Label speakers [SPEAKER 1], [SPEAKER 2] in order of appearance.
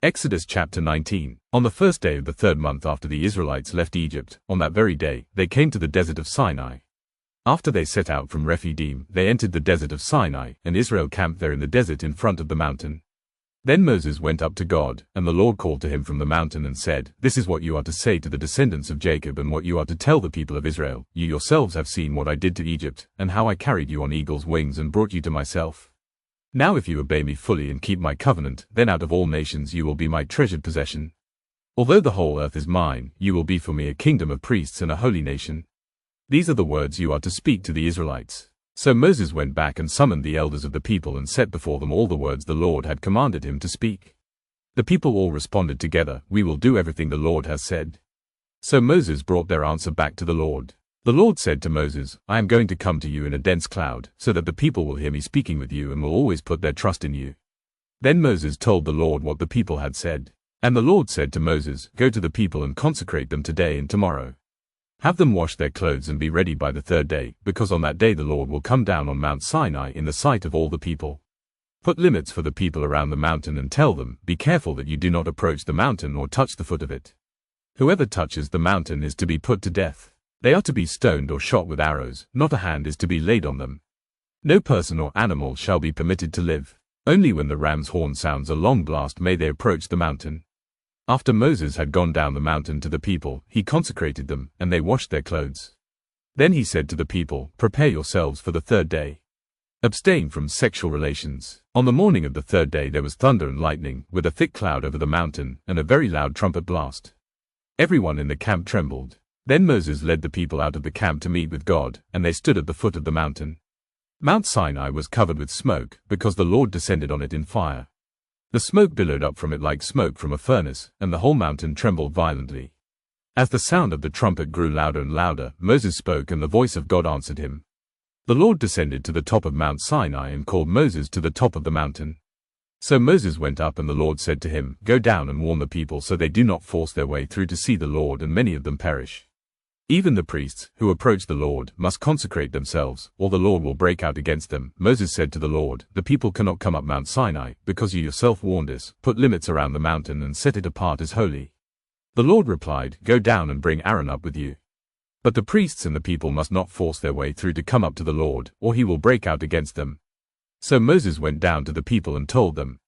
[SPEAKER 1] Exodus chapter 19. On the first day of the third month after the Israelites left Egypt, on that very day, they came to the desert of Sinai. After they set out from Rephidim, they entered the desert of Sinai, and Israel camped there in the desert in front of the mountain. Then Moses went up to God, and the Lord called to him from the mountain and said, "This is what you are to say to the descendants of Jacob and what you are to tell the people of Israel. You yourselves have seen what I did to Egypt, and how I carried you on eagle's wings and brought you to myself. Now if you obey me fully and keep my covenant, then out of all nations you will be my treasured possession. Although the whole earth is mine, you will be for me a kingdom of priests and a holy nation. These are the words you are to speak to the Israelites." So Moses went back and summoned the elders of the people and set before them all the words the Lord had commanded him to speak. The people all responded together, "We will do everything the Lord has said." So Moses brought their answer back to the Lord. The Lord said to Moses, "I am going to come to you in a dense cloud, so that the people will hear me speaking with you and will always put their trust in you." Then Moses told the Lord what the people had said. And the Lord said to Moses, "Go to the people and consecrate them today and tomorrow. Have them wash their clothes and be ready by the third day, because on that day the Lord will come down on Mount Sinai in the sight of all the people. Put limits for the people around the mountain and tell them, be careful that you do not approach the mountain or touch the foot of it. Whoever touches the mountain is to be put to death. They are to be stoned or shot with arrows, not a hand is to be laid on them. No person or animal shall be permitted to live. Only when the ram's horn sounds a long blast may they approach the mountain." After Moses had gone down the mountain to the people, he consecrated them, and they washed their clothes. Then he said to the people, "Prepare yourselves for the third day. Abstain from sexual relations." On the morning of the third day there was thunder and lightning, with a thick cloud over the mountain, and a very loud trumpet blast. Everyone in the camp trembled. Then Moses led the people out of the camp to meet with God, and they stood at the foot of the mountain. Mount Sinai was covered with smoke, because the Lord descended on it in fire. The smoke billowed up from it like smoke from a furnace, and the whole mountain trembled violently. As the sound of the trumpet grew louder and louder, Moses spoke and the voice of God answered him. The Lord descended to the top of Mount Sinai and called Moses to the top of the mountain. So Moses went up and the Lord said to him, "Go down and warn the people so they do not force their way through to see the Lord and many of them perish. Even the priests, who approach the Lord, must consecrate themselves, or the Lord will break out against them." Moses said to the Lord, "The people cannot come up Mount Sinai, because you yourself warned us. Put limits around the mountain and set it apart as holy." The Lord replied, "Go down and bring Aaron up with you. But the priests and the people must not force their way through to come up to the Lord, or he will break out against them." So Moses went down to the people and told them,